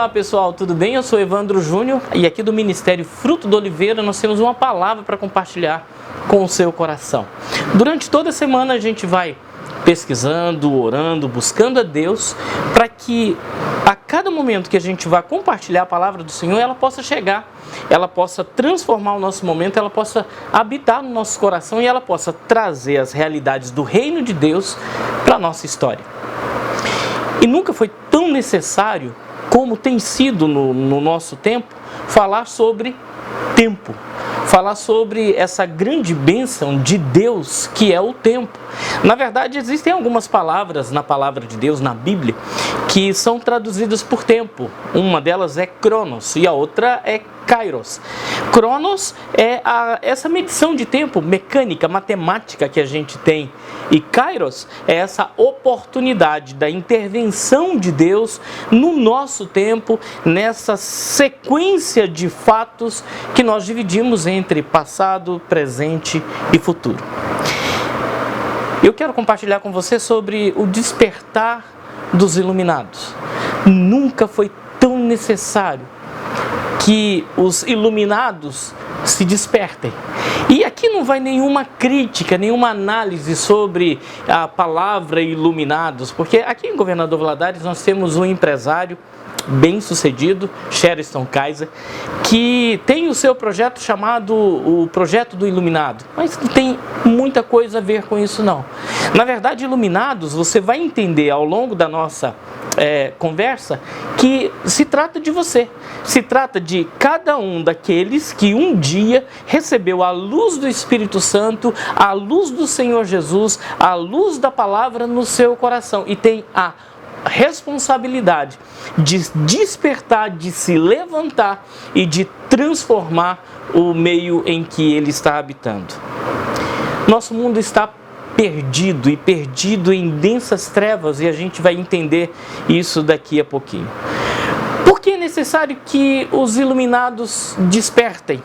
Olá pessoal, tudo bem? Eu sou Evandro Júnior e aqui do Ministério Fruto da Oliveira nós temos uma palavra para compartilhar com o seu coração. Durante toda a semana a gente vai pesquisando, orando, buscando a Deus para que a cada momento que a gente vai compartilhar a palavra do Senhor, ela possa chegar, ela possa transformar o nosso momento, ela possa habitar no nosso coração e ela possa trazer as realidades do reino de Deus para a nossa história. E nunca foi tão necessário como tem sido no nosso tempo, falar sobre tempo. Falar sobre essa grande bênção de Deus que é o tempo. Na verdade, existem algumas palavras na palavra de Deus, na Bíblia, que são traduzidas por tempo. Uma delas é Cronos e a outra é Kairos. Cronos é essa medição de tempo mecânica, matemática que a gente tem. E Kairos é essa oportunidade da intervenção de Deus no nosso tempo, nessa sequência de fatos que nós dividimos entre passado, presente e futuro. Eu quero compartilhar com você sobre o despertar dos iluminados. Nunca foi tão necessário que os iluminados se despertem. E aqui não vai nenhuma crítica, nenhuma análise sobre a palavra iluminados, porque aqui em Governador Valadares nós temos um empresário bem-sucedido, Sheriston Kaiser, que tem o seu projeto chamado o Projeto do Iluminado, mas não tem muita coisa a ver com isso não. Na verdade, iluminados, você vai entender ao longo da nossa conversa que se trata de você, se trata de cada um daqueles que um dia recebeu a luz do Espírito Santo, a luz do Senhor Jesus, a luz da palavra no seu coração e tem a responsabilidade de despertar, de se levantar e de transformar o meio em que ele está habitando. Nosso mundo está perdido em densas trevas e a gente vai entender isso daqui a pouquinho. Por que é necessário que os iluminados despertem?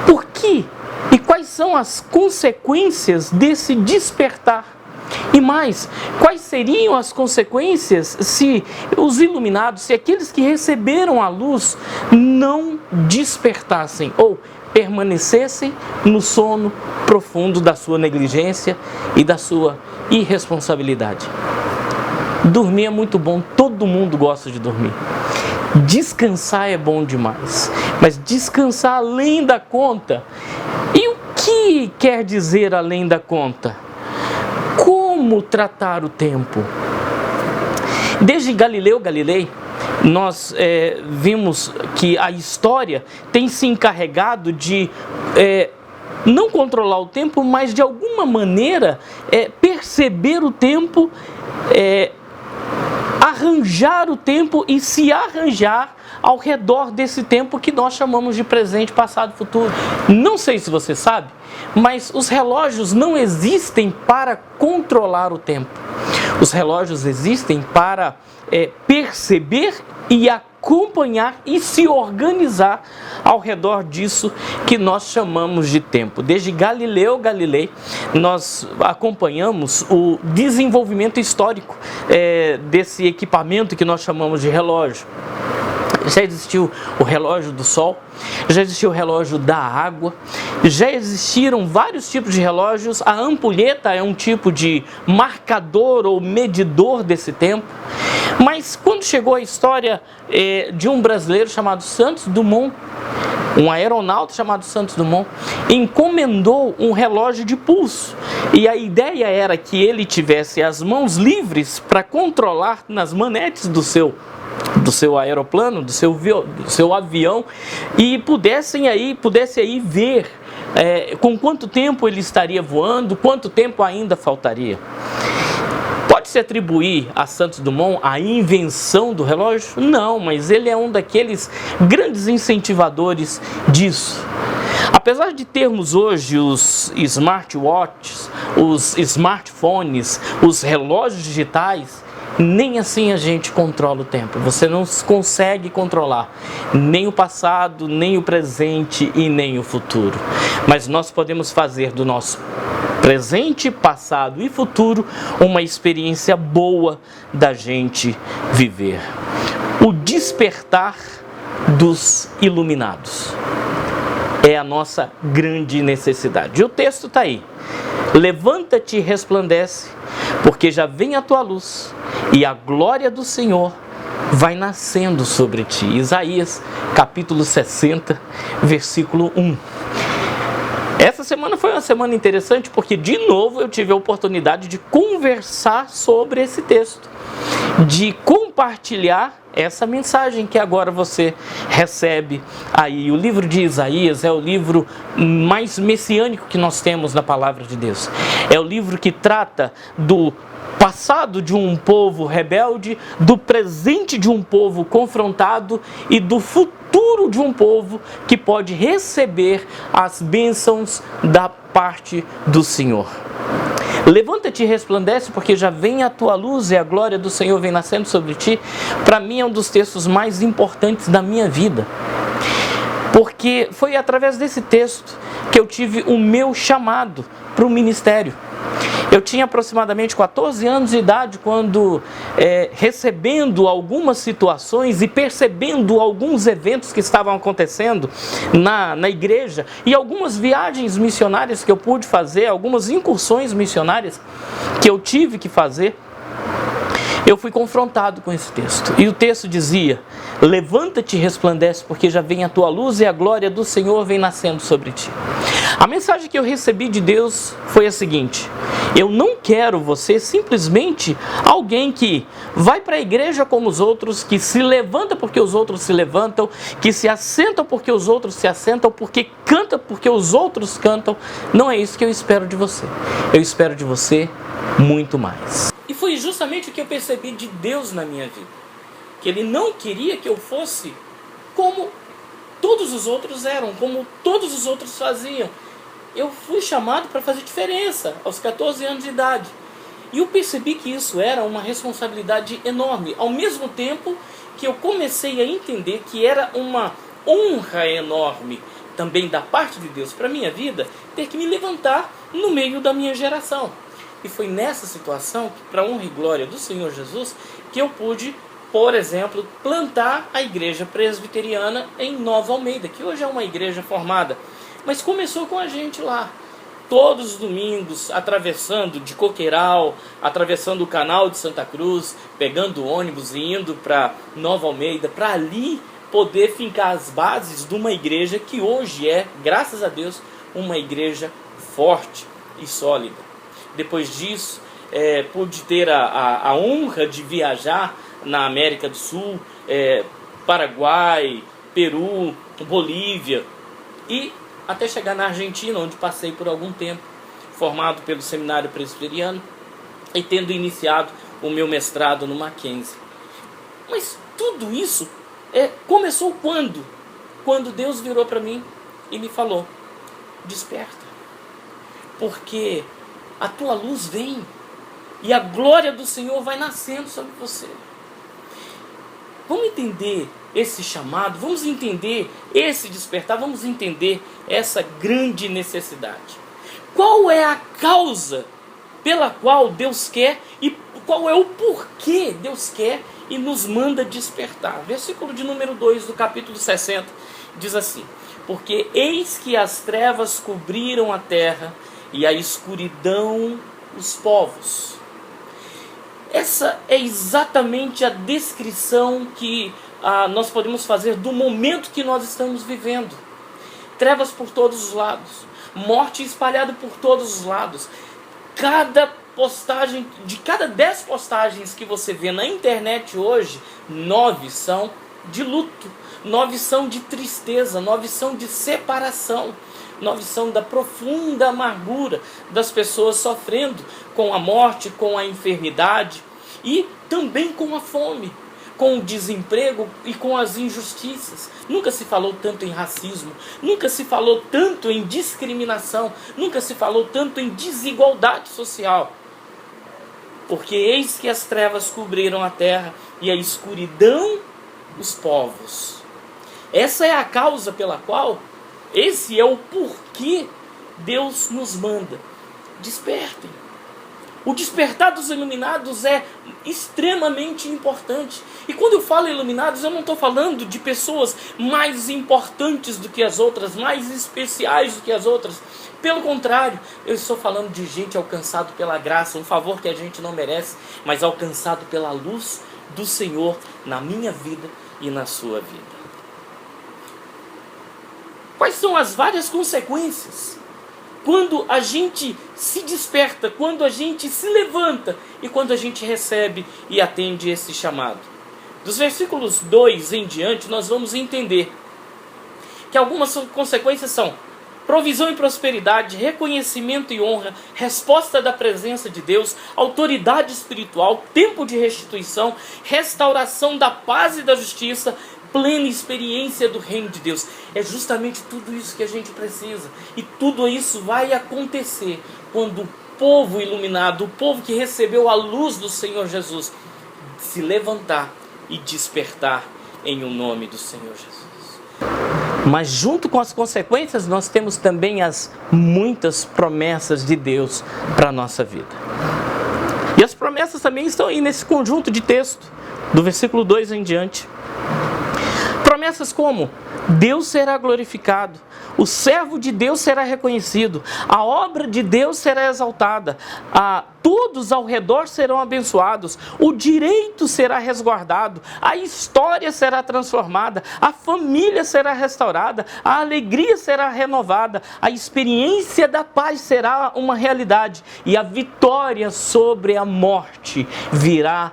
Por que e quais são as consequências desse despertar? E mais, quais seriam as consequências se os iluminados, se aqueles que receberam a luz não despertassem ou permanecessem no sono profundo da sua negligência e da sua irresponsabilidade? Dormir é muito bom, todo mundo gosta de dormir. Descansar é bom demais, mas descansar além da conta. E o que quer dizer além da conta? Como tratar o tempo? Desde Galileu Galilei, nós vimos que a história tem se encarregado de não controlar o tempo, mas de alguma maneira perceber o tempo, arranjar o tempo e se arranjar ao redor desse tempo que nós chamamos de presente, passado, futuro. Não sei se você sabe, mas os relógios não existem para controlar o tempo. Os relógios existem para perceber e acompanhar e se organizar ao redor disso que nós chamamos de tempo. Desde Galileu Galilei, nós acompanhamos o desenvolvimento histórico desse equipamento que nós chamamos de relógio. Já existiu o relógio do sol, já existiu o relógio da água, já existiram vários tipos de relógios. A ampulheta é um tipo de marcador ou medidor desse tempo. Mas quando chegou a história de um brasileiro chamado Santos Dumont, um aeronauta chamado Santos Dumont, encomendou um relógio de pulso. E a ideia era que ele tivesse as mãos livres para controlar nas manetes do seu aeroplano, do seu avião, e pudesse aí ver com quanto tempo ele estaria voando, quanto tempo ainda faltaria. Pode-se atribuir a Santos Dumont a invenção do relógio? Não, mas ele é um daqueles grandes incentivadores disso. Apesar de termos hoje os smartwatches, os smartphones, os relógios digitais, nem assim a gente controla o tempo. Você não consegue controlar nem o passado, nem o presente e nem o futuro. Mas nós podemos fazer do nosso presente, passado e futuro uma experiência boa da gente viver. o despertar dos iluminados. É a nossa grande necessidade. E o texto está aí. Levanta-te e resplandece, porque já vem a tua luz, e a glória do Senhor vai nascendo sobre ti. Isaías, capítulo 60, versículo 1. Essa semana foi uma semana interessante, porque de novo eu tive a oportunidade de conversar sobre esse texto, de compartilhar essa mensagem que agora você recebe aí. O livro de Isaías é o livro mais messiânico que nós temos na palavra de Deus. É o livro que trata do passado de um povo rebelde, do presente de um povo confrontado e do futuro de um povo que pode receber as bênçãos da parte do Senhor. Levanta-te e resplandece, porque já vem a tua luz e a glória do Senhor vem nascendo sobre ti. Para mim é um dos textos mais importantes da minha vida, porque foi através desse texto que eu tive o meu chamado para o ministério. Eu tinha aproximadamente 14 anos de idade quando, recebendo algumas situações e percebendo alguns eventos que estavam acontecendo na igreja e algumas viagens missionárias que eu pude fazer, algumas incursões missionárias que eu tive que fazer, eu fui confrontado com esse texto. E o texto dizia: levanta-te e resplandece, porque já vem a tua luz e a glória do Senhor vem nascendo sobre ti. A mensagem que eu recebi de Deus foi a seguinte: eu não quero você simplesmente alguém que vai para a igreja como os outros, que se levanta porque os outros se levantam, que se assenta porque os outros se assentam, porque canta porque os outros cantam. Não é isso que eu espero de você. Eu espero de você muito mais. E foi justamente o que eu percebi de Deus na minha vida. Que Ele não queria que eu fosse como todos os outros eram, como todos os outros faziam. Eu fui chamado para fazer diferença aos 14 anos de idade. E eu percebi que isso era uma responsabilidade enorme. Ao mesmo tempo que eu comecei a entender que era uma honra enorme também da parte de Deus para a minha vida, ter que me levantar no meio da minha geração. E foi nessa situação, para honra e glória do Senhor Jesus, que eu pude, por exemplo, plantar a igreja presbiteriana em Nova Almeida, que hoje é uma igreja formada. Mas começou com a gente lá, todos os domingos, atravessando de Coqueiral, atravessando o canal de Santa Cruz, pegando ônibus e indo para Nova Almeida, para ali poder fincar as bases de uma igreja que hoje é, graças a Deus, uma igreja forte e sólida. Depois disso, pude ter a honra de viajar na América do Sul, Paraguai, Peru, Bolívia e até chegar na Argentina, onde passei por algum tempo, formado pelo Seminário Presbiteriano e tendo iniciado o meu mestrado no Mackenzie. Mas tudo isso começou quando? Quando Deus virou para mim e me falou: desperta, porque a tua luz vem e a glória do Senhor vai nascendo sobre você. Vamos entender esse chamado, vamos entender esse despertar, vamos entender essa grande necessidade. Qual é a causa pela qual Deus quer e qual é o porquê Deus quer e nos manda despertar? Versículo de número 2 do capítulo 60 diz assim: porque eis que as trevas cobriram a terra e a escuridão os povos. Essa é exatamente a descrição que nós podemos fazer do momento que nós estamos vivendo. Trevas por todos os lados, morte espalhada por todos os lados. Cada postagem, de cada 10 postagens que você vê na internet hoje, 9 são de luto, 9 são de tristeza, 9 são de separação. 9 são da profunda amargura das pessoas sofrendo com a morte, com a enfermidade e também com a fome, com o desemprego e com as injustiças. Nunca se falou tanto em racismo, nunca se falou tanto em discriminação, nunca se falou tanto em desigualdade social. Porque eis que as trevas cobriram a terra e a escuridão os povos. Essa é a causa pela qual, esse é o porquê Deus nos manda: despertem. O despertar dos iluminados é extremamente importante. E quando eu falo iluminados, eu não estou falando de pessoas mais importantes do que as outras, mais especiais do que as outras. Pelo contrário, eu estou falando de gente alcançado pela graça, um favor que a gente não merece, mas alcançado pela luz do Senhor na minha vida e na sua vida. Quais são as várias consequências quando a gente se desperta, quando a gente se levanta e quando a gente recebe e atende esse chamado? Dos versículos 2 em diante, nós vamos entender que algumas consequências são provisão e prosperidade, reconhecimento e honra, resposta da presença de Deus, autoridade espiritual, tempo de restituição, restauração da paz e da justiça, plena experiência do reino de Deus. É justamente tudo isso que a gente precisa. E tudo isso vai acontecer quando o povo iluminado, o povo que recebeu a luz do Senhor Jesus, se levantar e despertar em o nome do Senhor Jesus. Mas junto com as consequências, nós temos também as muitas promessas de Deus para a nossa vida. E as promessas também estão aí nesse conjunto de texto, do versículo 2 em diante. Promessas como: Deus será glorificado, o servo de Deus será reconhecido, a obra de Deus será exaltada, todos ao redor serão abençoados, o direito será resguardado, a história será transformada, a família será restaurada, a alegria será renovada, a experiência da paz será uma realidade e a vitória sobre a morte virá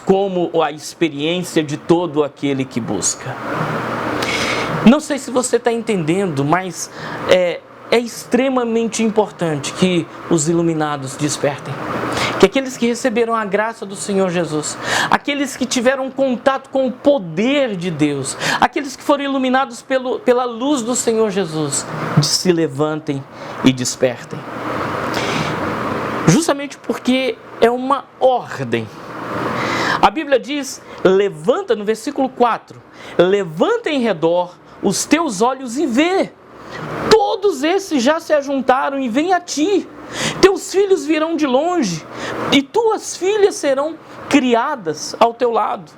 como a experiência de todo aquele que busca. Não sei se você está entendendo, mas é extremamente importante que os iluminados despertem. Que aqueles que receberam a graça do Senhor Jesus, aqueles que tiveram contato com o poder de Deus, aqueles que foram iluminados pela luz do Senhor Jesus, se levantem e despertem. Justamente porque é uma ordem. A Bíblia diz, levanta, no versículo 4, levanta em redor os teus olhos e vê. Todos esses já se ajuntaram e vêm a ti. Teus filhos virão de longe e tuas filhas serão criadas ao teu lado.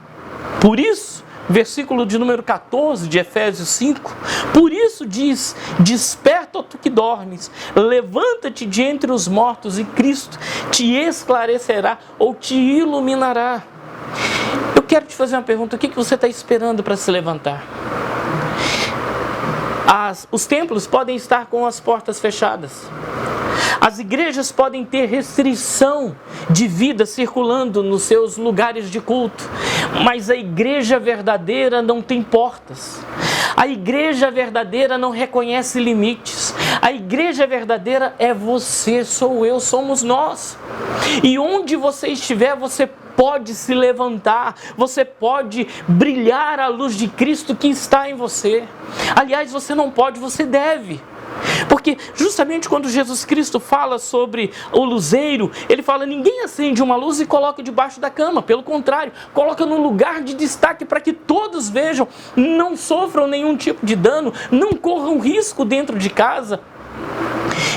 Por isso, versículo de número 14 de Efésios 5, por isso diz, desperta, ó tu que dormes, levanta-te de entre os mortos e Cristo te esclarecerá ou te iluminará. Eu quero te fazer uma pergunta, o que você está esperando para se levantar? Os templos podem estar com as portas fechadas. As igrejas podem ter restrição de vida circulando nos seus lugares de culto. Mas a igreja verdadeira não tem portas. A igreja verdadeira não reconhece limites. A igreja verdadeira é você, sou eu, somos nós. E onde você estiver, você pode se levantar, você pode brilhar a luz de Cristo que está em você. Aliás, você não pode, você deve. Porque justamente quando Jesus Cristo fala sobre o luzeiro, ele fala, ninguém acende uma luz e coloca debaixo da cama. Pelo contrário, coloca num lugar de destaque para que todos vejam, não sofram nenhum tipo de dano, não corram risco dentro de casa.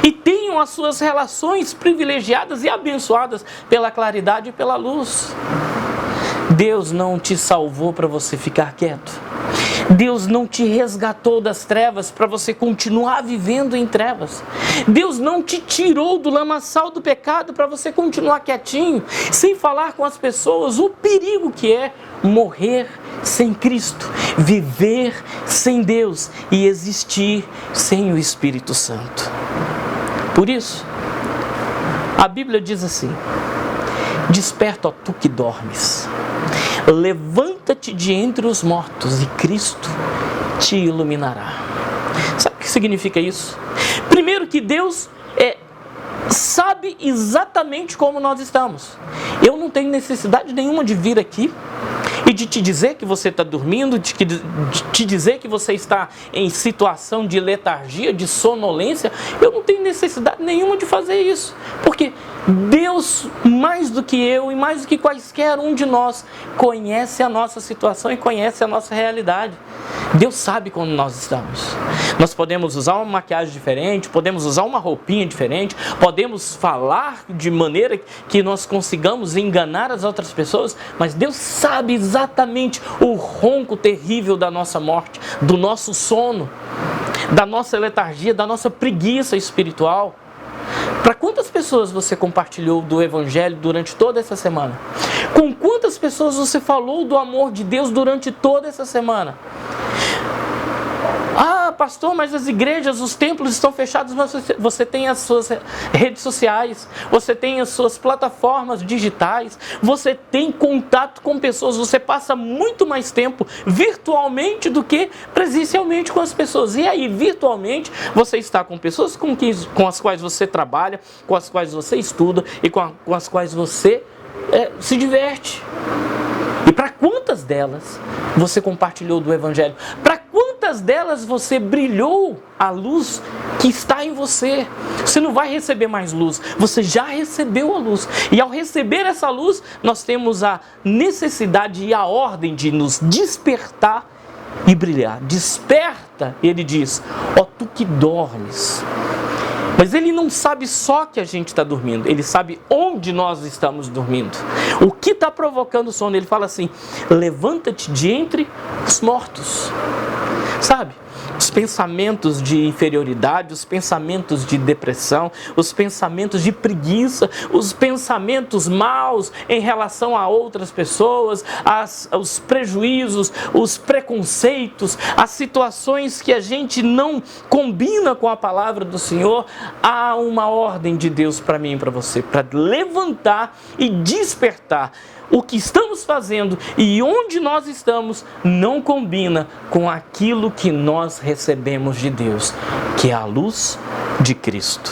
E tenham as suas relações privilegiadas e abençoadas pela claridade e pela luz. Deus não te salvou para você ficar quieto. Deus não te resgatou das trevas para você continuar vivendo em trevas. Deus não te tirou do lamaçal do pecado para você continuar quietinho, sem falar com as pessoas o perigo que é morrer sem Cristo, viver sem Deus e existir sem o Espírito Santo. Por isso, a Bíblia diz assim, desperta, ó tu que dormes, levanta-te de entre os mortos e Cristo te iluminará. Sabe o que significa isso? Primeiro que Deus sabe exatamente como nós estamos. Eu não tenho necessidade nenhuma de vir aqui e e de te dizer que você está dormindo, de te dizer que você está em situação de letargia, de sonolência. Eu não tenho necessidade nenhuma de fazer isso, porque Deus, mais do que eu e mais do que quaisquer um de nós, conhece a nossa situação e conhece a nossa realidade. Deus sabe como nós estamos. Nós podemos usar uma maquiagem diferente, podemos usar uma roupinha diferente, podemos falar de maneira que nós consigamos enganar as outras pessoas, mas Deus sabe exatamente o ronco terrível da nossa morte, do nosso sono, da nossa letargia, da nossa preguiça espiritual. Para quantas pessoas você compartilhou do Evangelho durante toda essa semana? Com quantas pessoas você falou do amor de Deus durante toda essa semana? Ah, pastor, mas as igrejas, os templos estão fechados, mas você tem as suas redes sociais, você tem as suas plataformas digitais, você tem contato com pessoas, você passa muito mais tempo virtualmente do que presencialmente com as pessoas. E aí, virtualmente, você está com pessoas com as quais você trabalha, com as quais você estuda e com as quais você se diverte. E para quantas delas você compartilhou do Evangelho? Para quantas delas você brilhou a luz que está em você? Você não vai receber mais luz, você já recebeu a luz. E ao receber essa luz, nós temos a necessidade e a ordem de nos despertar e brilhar. Desperta, ele diz, ó tu que dormes. Mas ele não sabe só que a gente está dormindo, ele sabe onde nós estamos dormindo. O que está provocando o sono? Ele fala assim, levanta-te de entre os mortos. Sabe? Os pensamentos de inferioridade, os pensamentos de depressão, os pensamentos de preguiça, os pensamentos maus em relação a outras pessoas, os prejuízos, os preconceitos, as situações que a gente não combina com a palavra do Senhor. Há uma ordem de Deus para mim e para você, para levantar e despertar. O que estamos fazendo e onde nós estamos não combina com aquilo que nós recebemos de Deus, que é a luz de Cristo.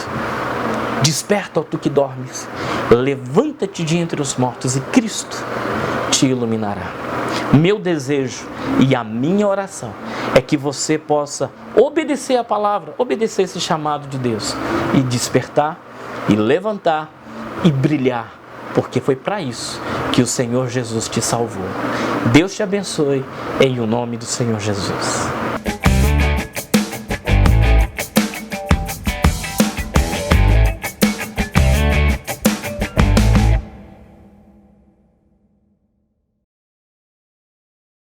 Desperta, ó tu que dormes, levanta-te de entre os mortos e Cristo te iluminará. Meu desejo e a minha oração é que você possa obedecer a palavra, obedecer esse chamado de Deus e despertar e levantar e brilhar, porque foi para isso que o Senhor Jesus te salvou. Deus te abençoe em o nome do Senhor Jesus.